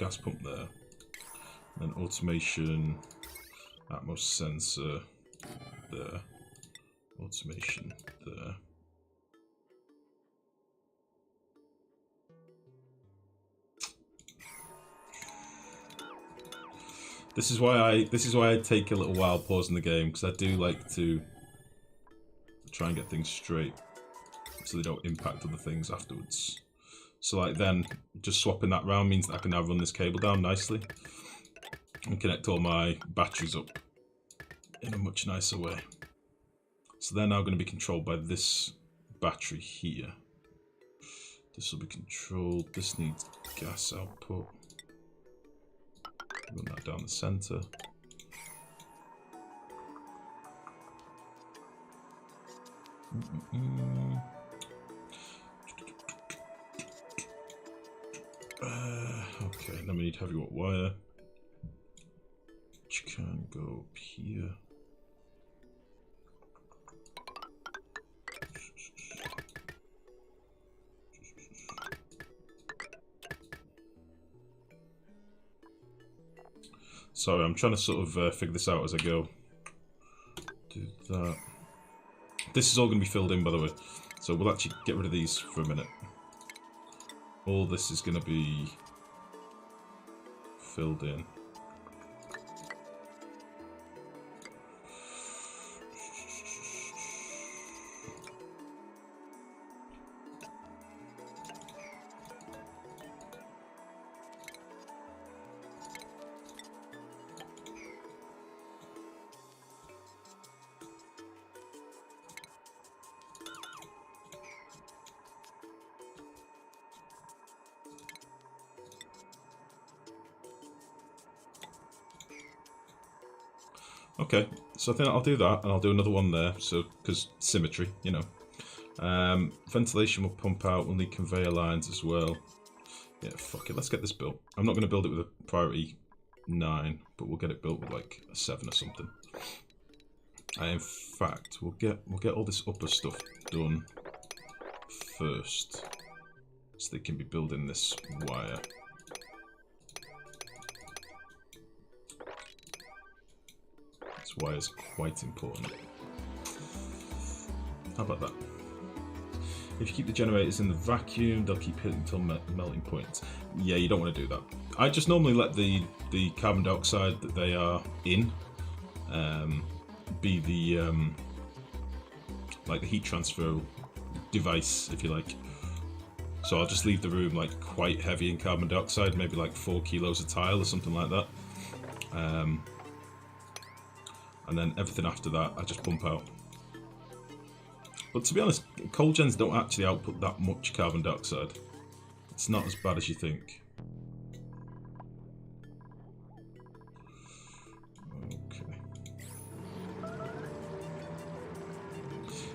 gas pump there. And then automation, Atmos sensor there. Automation there. This is why I take a little while pausing the game, because I do like to try and get things straight so they don't impact other things afterwards. So like then just swapping that round means that I can now run this cable down nicely and connect all my batteries up in a much nicer way. So they're now going to be controlled by this battery here. This will be controlled. This needs gas output. Run that down the center. Okay, then we need heavy watt wire, which can go up here. Sorry, I'm trying to sort of figure this out as I go. Do that. This is all going to be filled in, by the way. So we'll actually get rid of these for a minute. All this is going to be filled in. Okay, so I think I'll do that, and I'll do another one there, so, because symmetry, you know. Ventilation will pump out, we'll need conveyor lines as well. Yeah, fuck it, let's get this built. I'm not going to build it with a priority 9, but we'll get it built with like a 7 or something. In fact, we'll get all this upper stuff done first, so they can be building this wire. This wire is quite important. How about that? If you keep the generators in the vacuum, they'll keep hitting until melting points. Yeah, you don't want to do that. I just normally let the carbon dioxide that they are in be the like the heat transfer device, if you like. So I'll just leave the room like quite heavy in carbon dioxide, maybe like 4 kilos a tile or something like that. And then everything after that, I just pump out. But to be honest, coal gens don't actually output that much carbon dioxide. It's not as bad as you think. Okay.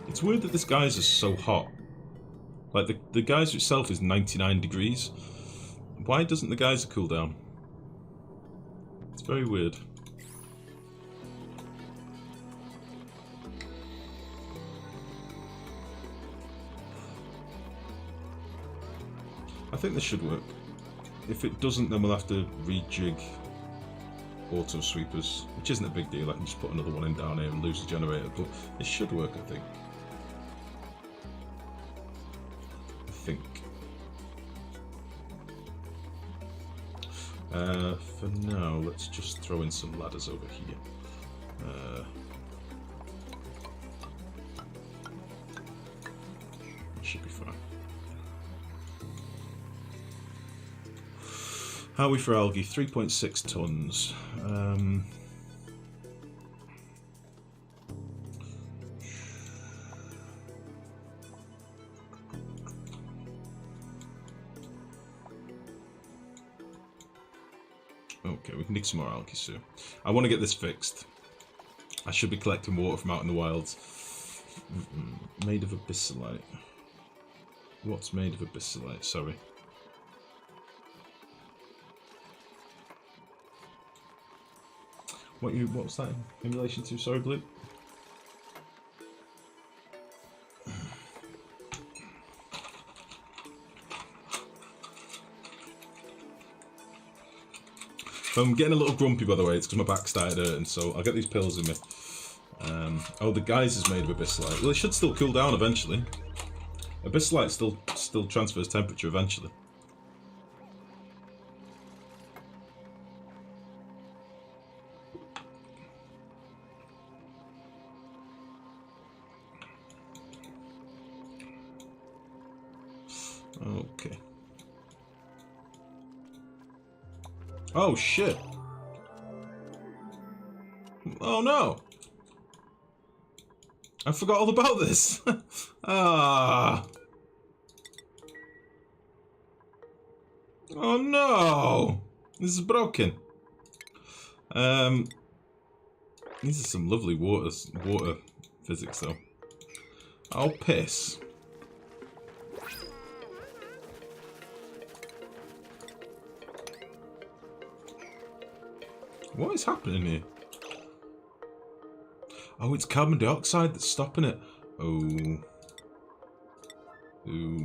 It's weird that this geyser is so hot. Like, the geyser itself is 99 degrees. Why doesn't the geyser cool down? It's very weird. I think this should work. If it doesn't, then we'll have to rejig auto sweepers, which isn't a big deal. I can just put another one in down here and lose the generator, but it should work, I think. For now, let's just throw in some ladders over here. Should be fine. How are we for algae? 3.6 tons. Okay, we can dig some more algae soon. I want to get this fixed. I should be collecting water from out in the wilds. Made of abyssalite. What's made of abyssalite? Sorry. What was that in relation to? Sorry, Blue. If I'm getting a little grumpy, by the way, it's because my back started hurting, so I'll get these pills in me. Oh, the guise is made of abyssite. Well, it should still cool down eventually. Abyssite still transfers temperature eventually. Okay. Oh shit. Oh no. I forgot all about this. Ah. Oh no. This is broken. These are some lovely water physics though. I'll piss. What is happening here? Oh, it's carbon dioxide that's stopping it. Oh. Ooh.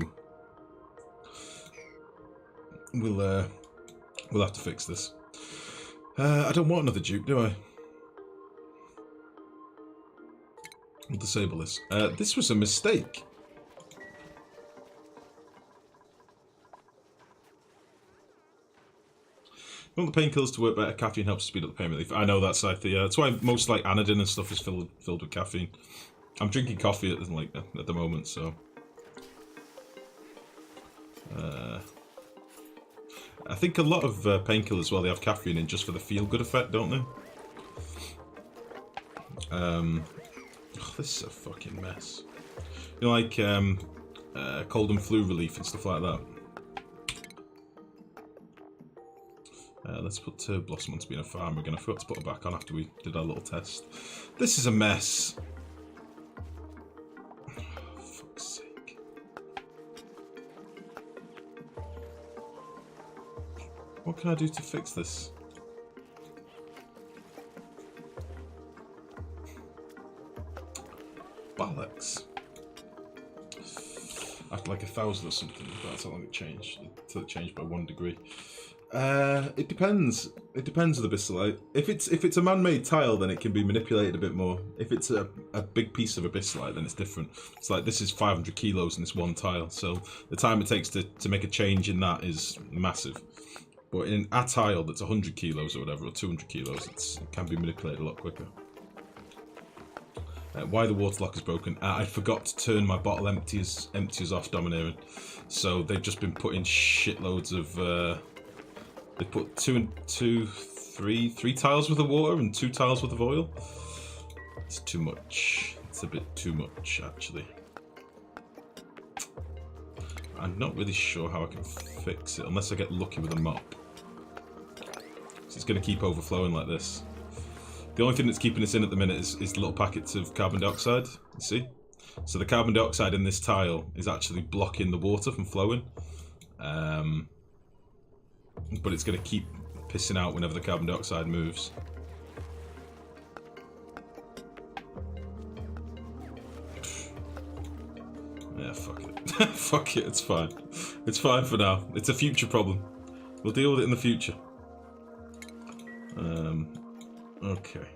We'll have to fix this. I don't want another dupe, do I? We'll disable this. This was a mistake. You want the painkillers to work better, caffeine helps speed up the pain relief. I know that's like the that's why most like anodine and stuff is filled with caffeine. I'm drinking coffee at the moment, so I think a lot of painkillers, well, they have caffeine in just for the feel-good effect, don't they? Oh, this is a fucking mess. You know, like cold and flu relief and stuff like that. Let's put Turb Blossom on to being a farmer again. I forgot to put her back on after we did our little test. This is a mess. Oh, fuck's sake. What can I do to fix this? Bollocks. After like 1,000 or something, that's how long it changed. Until it changed by 1 degree. It depends. It depends on the abyssite. If it's a man-made tile, then it can be manipulated a bit more. If it's a big piece of abyssite, then it's different. It's like this is 500 kilos in this one tile, so the time it takes to make a change in that is massive. But in a tile that's 100 kilos or whatever, or 200 kilos, it can be manipulated a lot quicker. Why the water lock is broken? I forgot to turn my bottle emptiers off, domineering. So they've just been putting shitloads of. They put three tiles worth of water and 2 tiles worth of oil. It's too much. It's a bit too much, actually. I'm not really sure how I can fix it unless I get lucky with a mop. So it's going to keep overflowing like this. The only thing that's keeping us in at the minute is the little packets of carbon dioxide, you see? So the carbon dioxide in this tile is actually blocking the water from flowing. But it's going to keep pissing out whenever the carbon dioxide moves. Yeah, fuck it. Fuck it, it's fine. It's fine for now. It's a future problem. We'll deal with it in the future. Okay.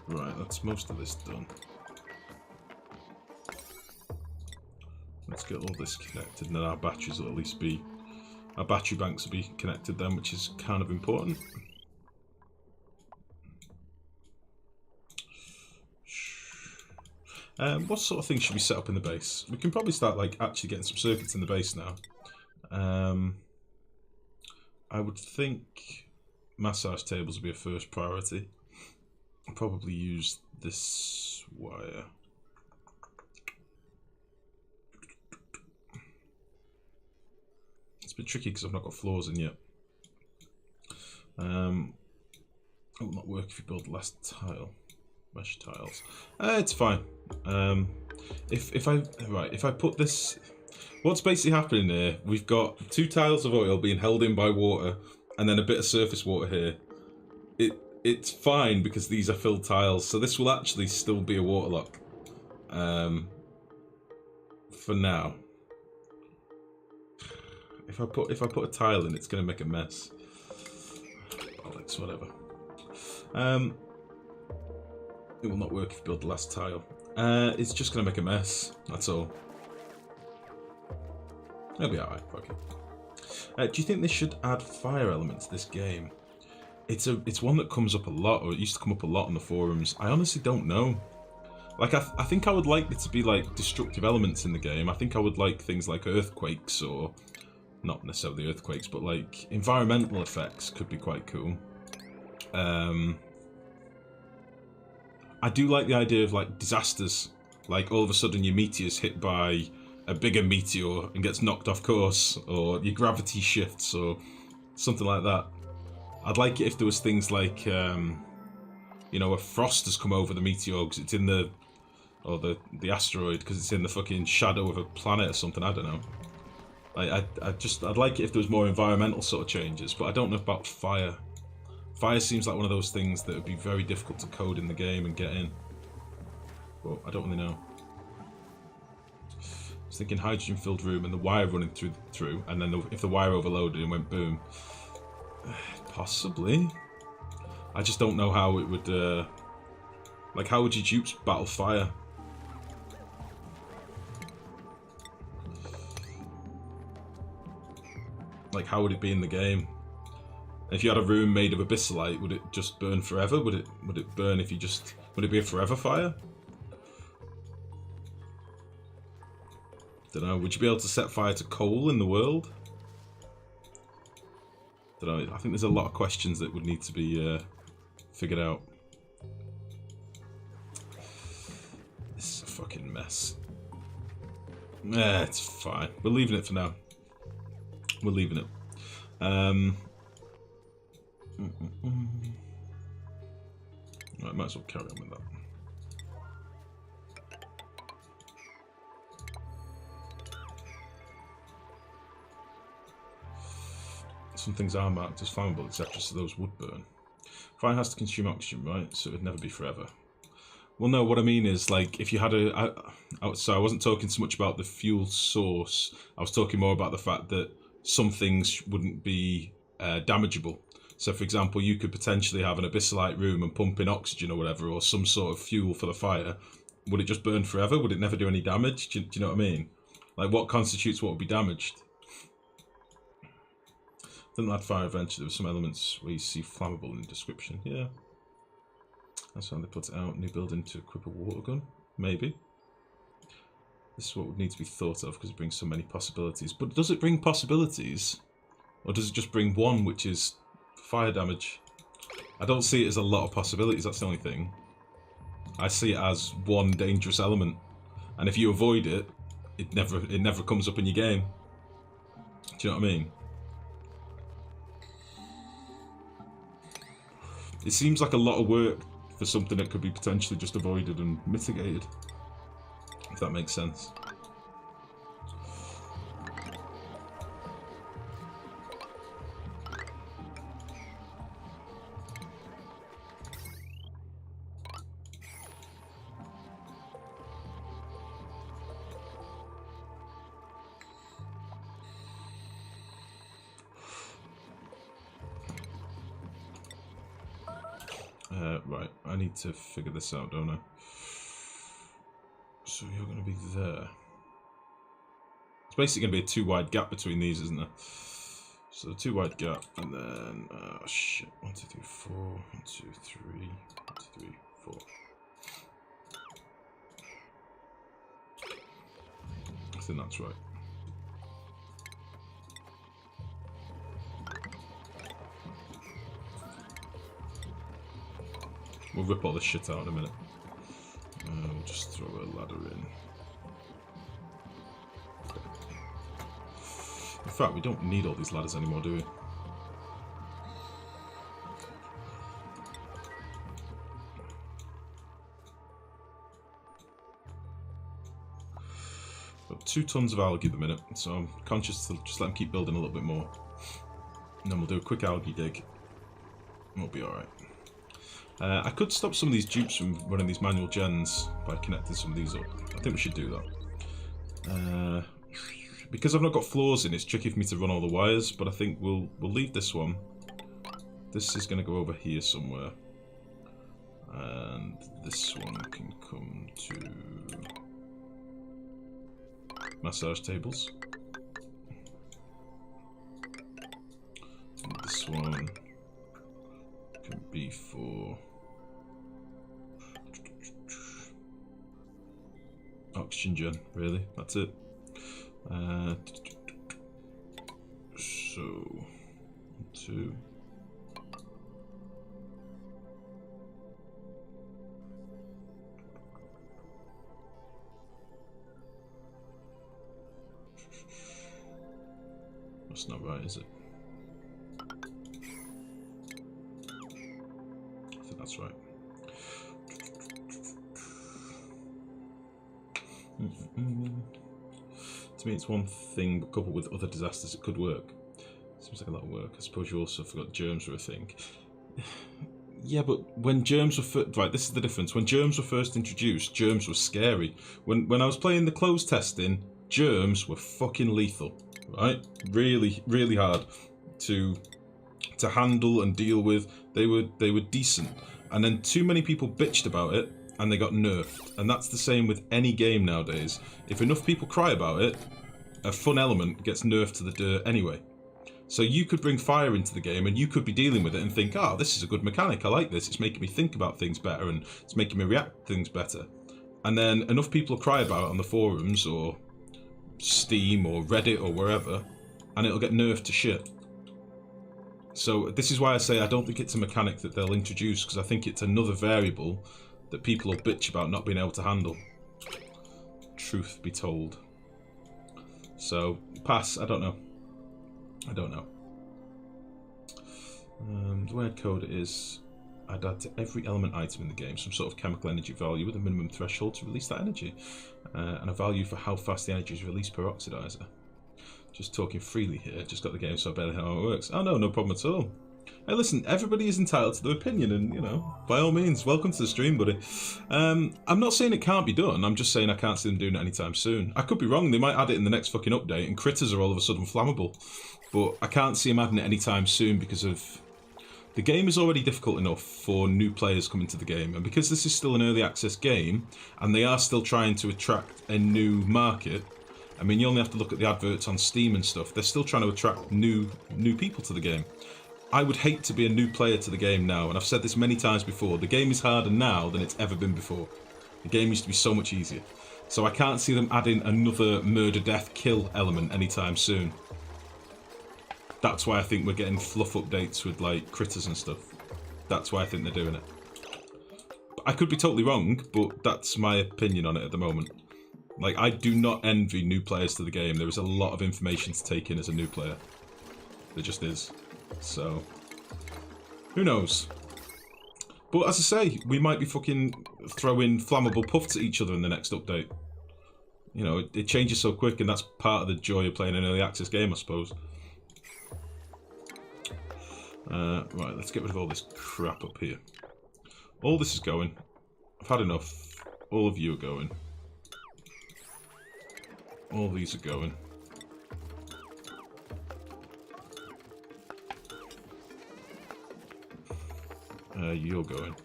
Right, that's most of this done. Let's get all this connected, and then our batteries will at least be... Our battery banks will be connected then, which is kind of important. What sort of things should we set up in the base? We can probably start like actually getting some circuits in the base now. I would think massage tables would be a first priority. I'll probably use this wire. It's a bit tricky because I've not got floors in yet. It will not work if you build the last tile. Mesh tiles. It's fine. If I put this, what's basically happening here? We've got 2 tiles of oil being held in by water, and then a bit of surface water here. It's fine because these are filled tiles, so this will actually still be a water lock. for now. If I put a tile in, it's gonna make a mess. Bollocks, whatever. It will not work if you build the last tile. It's just gonna make a mess. That's all. It'll be alright. Fuck it. Do you think they should add fire elements to this game? It's one that comes up a lot, or it used to come up a lot on the forums. I honestly don't know. Like, I think I would like there to be, like, destructive elements in the game. I think I would like things like earthquakes, or... not necessarily earthquakes, but, like, environmental effects could be quite cool. I do like the idea of, like, disasters. Like, all of a sudden your meteor's hit by a bigger meteor and gets knocked off course, or your gravity shifts, or something like that. I'd like it if there was things like, you know, a frost has come over the meteor because it's in the... or the asteroid because it's in the fucking shadow of a planet or something, I don't know. I'd like it if there was more environmental sort of changes, but I don't know about fire. Fire seems like one of those things that would be very difficult to code in the game and get in. But I don't really know. I was thinking hydrogen-filled room and the wire running through, and then if the wire overloaded and went boom. Possibly. I just don't know how it would, like, how would your dupes battle fire? Like, how would it be in the game? If you had a room made of abyssalite, would it just burn forever? Would it burn if you just... would it be a forever fire? Don't know. Would you be able to set fire to coal in the world? Don't know. I think there's a lot of questions that would need to be figured out. This is a fucking mess. It's fine. We're leaving it for now. We're leaving it. Right, might as well carry on with that. Some things are marked as flammable, etc., so those would burn. Fire has to consume oxygen, right? So it would never be forever. Well, no, what I mean is, like, if you had so I wasn't talking so much about the fuel source. I was talking more about the fact that some things wouldn't be damageable. So, for example, you could potentially have an abyssalite room and pump in oxygen or whatever, or some sort of fuel for the fire. Would it just burn forever? Would it never do any damage? Do you know what I mean? Like, what constitutes what would be damaged? Didn't that fire eventually? There were some elements where you see flammable in the description. Yeah. That's how they put it out. New building to equip a water gun? Maybe. This is what would need to be thought of because it brings so many possibilities. But does it bring possibilities? Or does it just bring one, which is fire damage? I don't see it as a lot of possibilities, that's the only thing. I see it as one dangerous element. And if you avoid it, it never comes up in your game. Do you know what I mean? It seems like a lot of work for something that could be potentially just avoided and mitigated. If that makes sense. Right, I need to figure this out, don't I? So you're going to be there. It's basically going to be a 2 wide gap between these, isn't there? So 2 wide gap, and then, oh shit, 1, 2, 3, 4, 1, 2, 3, 1, 2, 3, 4. I think that's right. We'll rip all this shit out in a minute. We'll just throw a ladder in. In fact, we don't need all these ladders anymore, do we? Got 2 tons of algae at the minute, so I'm conscious to just let them keep building a little bit more. And then we'll do a quick algae dig. And we'll be alright. I could stop some of these dupes from running these manual gens by connecting some of these up. I think we should do that. Because I've not got floors in, it's tricky for me to run all the wires, but I think we'll leave this one. This is going to go over here somewhere. And this one can come to massage tables. And this one can be for oxygen gen, really. That's it. So, 2. That's not right, is it? I think that's right. To me, it's one thing, but coupled with other disasters, it could work. Seems like a lot of work. I suppose you also forgot germs were a thing. Yeah, but when germs were right, this is the difference. When germs were first introduced, germs were scary. When I was playing the closed testing, germs were fucking lethal, right? Really, really hard to handle and deal with. They were decent, and then too many people bitched about it, and they got nerfed. And that's the same with any game nowadays. If enough people cry about it, a fun element gets nerfed to the dirt anyway. So you could bring fire into the game and you could be dealing with it and think, oh, this is a good mechanic, I like this, it's making me think about things better and it's making me react to things better. And then enough people cry about it on the forums or Steam or Reddit or wherever, and it'll get nerfed to shit. So this is why I say I don't think it's a mechanic that they'll introduce, because I think it's another variable that people will bitch about not being able to handle. Truth be told. So, pass, I don't know. I don't know. The way I'd code it is, I'd add to every element item in the game some sort of chemical energy value with a minimum threshold to release that energy, and a value for how fast the energy is released per oxidizer. Just talking freely here, just got the game so I barely know how it works. Oh no, no problem at all. Hey listen, everybody is entitled to their opinion and, you know, by all means, welcome to the stream, buddy. I'm not saying it can't be done, I'm just saying I can't see them doing it anytime soon. I could be wrong, they might add it in the next fucking update and critters are all of a sudden flammable. But I can't see them adding it anytime soon because of... The game is already difficult enough for new players coming to the game, and because this is still an early access game, and they are still trying to attract a new market, I mean, you only have to look at the adverts on Steam and stuff, they're still trying to attract new people to the game. I would hate to be a new player to the game now, and I've said this many times before, the game is harder now than it's ever been before. The game used to be so much easier. So I can't see them adding another murder, death, kill element anytime soon. That's why I think we're getting fluff updates with, like, critters and stuff. That's why I think they're doing it. I could be totally wrong, but that's my opinion on it at the moment. Like, I do not envy new players to the game. There is a lot of information to take in as a new player. There just is. So, who knows? But as I say, we might be fucking throwing flammable puffs at each other in the next update. You know, it changes so quick, and that's part of the joy of playing an early access game, I suppose. Right, let's get rid of all this crap up here. All this is going. I've had enough. All of you are going. All these are going. You're going.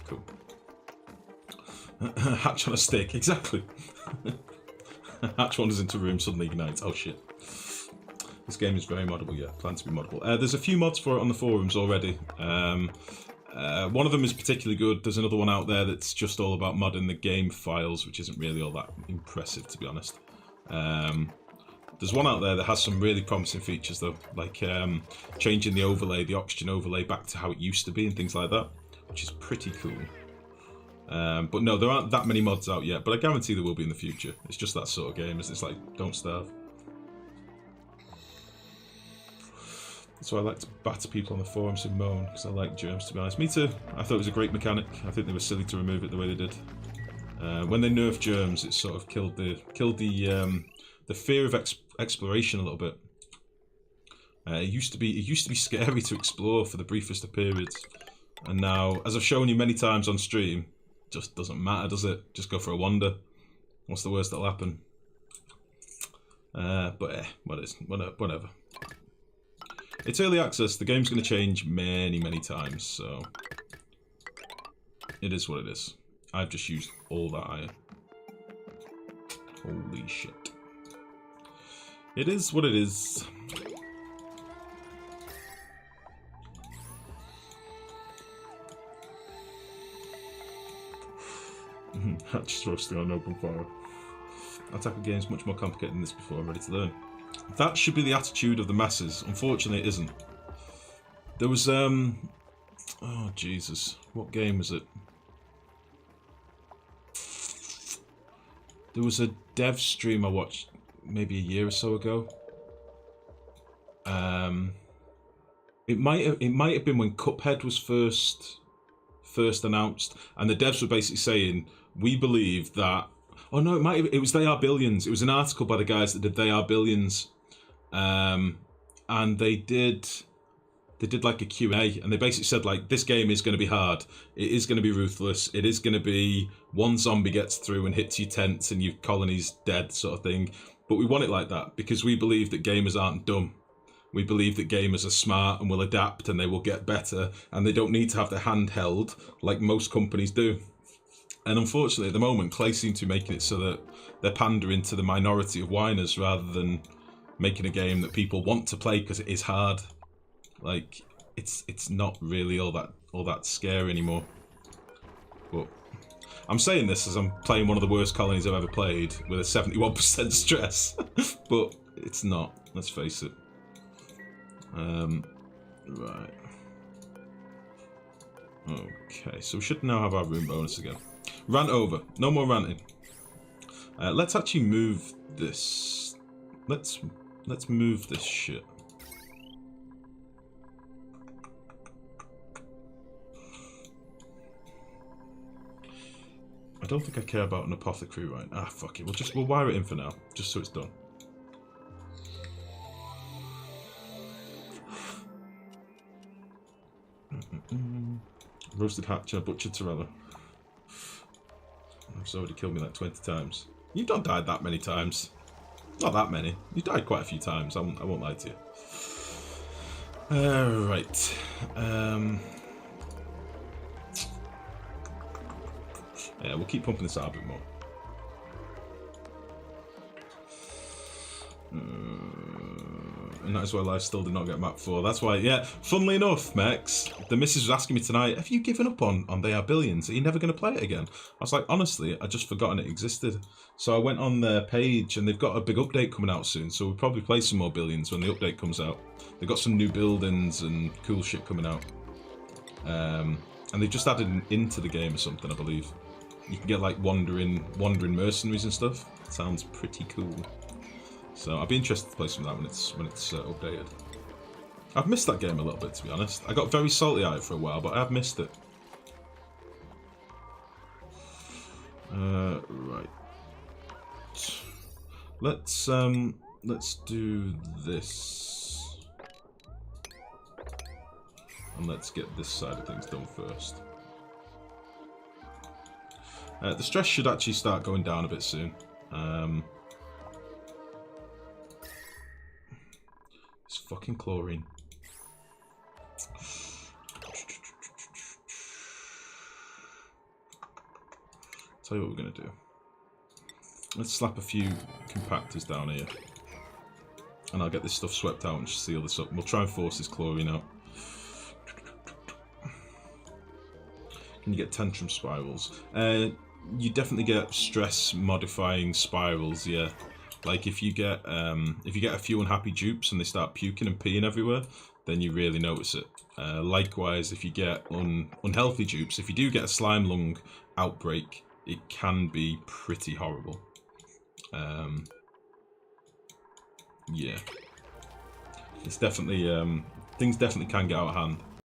Cool. Hatch on a stick, exactly. Hatch wanders into room, suddenly ignites. Oh shit. This game is very moddable, yeah. Planned to be moddable. There's a few mods for it on the forums already. One of them is particularly good. There's another one out there that's just all about modding the game files, which isn't really all that impressive, to be honest. There's one out there that has some really promising features, though, like changing the overlay, the oxygen overlay, back to how it used to be and things like that, which is pretty cool. But no, there aren't that many mods out yet, but I guarantee there will be in the future. It's just that sort of game, it's like, don't starve. So I like to batter people on the forums and moan, because I like germs, to be honest. Me too. I thought it was a great mechanic. I think they were silly to remove it the way they did. When they nerfed germs, it sort of killed the fear of exploration a little bit. It used to be scary to explore for the briefest of periods, and now, as I've shown you many times on stream, just doesn't matter, does it? Just go for a wander. What's the worst that'll happen? Whatever. It's early access. The game's going to change many, many times, so it is what it is. I've just used all that iron. Holy shit. It is what it is. That's just roasting on open fire. Attack a game is much more complicated than this before. I'm ready to learn. That should be the attitude of the masses. Unfortunately, it isn't. There was, oh, Jesus. What game was it? There was a dev stream I watched maybe a year or so ago. It might have been when Cuphead was first announced, and the devs were basically saying, we believe that... Oh no, it was They Are Billions. It was an article by the guys that did They Are Billions. And they did like a Q&A, and they basically said, like, this game is going to be hard. It is going to be ruthless. It is going to be one zombie gets through and hits your tents and your colony's dead sort of thing. But we want it like that because we believe that gamers aren't dumb. We believe that gamers are smart and will adapt and they will get better, and they don't need to have their hand held like most companies do. And unfortunately, at the moment, Clay seem to be making it so that they're pandering to the minority of whiners rather than making a game that people want to play because it is hard. Like, it's not really all that scary anymore. But I'm saying this as I'm playing one of the worst colonies I've ever played with a 71% stress. But it's not, let's face it. Right. Okay, so we should now have our room bonus again. Rant over. No more ranting. Let's actually move this. Let's move this shit. I don't think I care about an apothecary right now. Ah, fuck it. We'll wire it in for now, just so it's done. Roasted Hatcher, Butcher Torella. It's already killed me like 20 times. You've not died that many times. Not that many. You died quite a few times, I won't lie to you. Right. Yeah, we'll keep pumping this out a bit more. And that is why Life still did not get map 4. That's why, yeah, funnily enough, Mex, the missus was asking me tonight, have you given up on They Are Billions? Are you never going to play it again? I was like, honestly, I'd just forgotten it existed. So I went on their page, and they've got a big update coming out soon, so we'll probably play some more Billions when the update comes out. They've got some new buildings and cool shit coming out. And they've just added an into the game or something, I believe. You can get, like, wandering mercenaries and stuff. Sounds pretty cool. So I'll be interested to play some of that when it's updated. I've missed that game a little bit, to be honest. I got very salty at it for a while, but I have missed it. Right. Let's do this, and let's get this side of things done first. The stress should actually start going down a bit soon. It's fucking chlorine. Tell you what we're gonna do. Let's slap a few compactors down here, and I'll get this stuff swept out and just seal this up. We'll try and force this chlorine out. Can you get tantrum spirals? You definitely get stress modifying spirals, yeah. Like if you get a few unhappy dupes and they start puking and peeing everywhere, then you really notice it. Likewise, if you get unhealthy dupes, if you do get a slime lung outbreak, it can be pretty horrible. Yeah, it's definitely things definitely can get out of hand.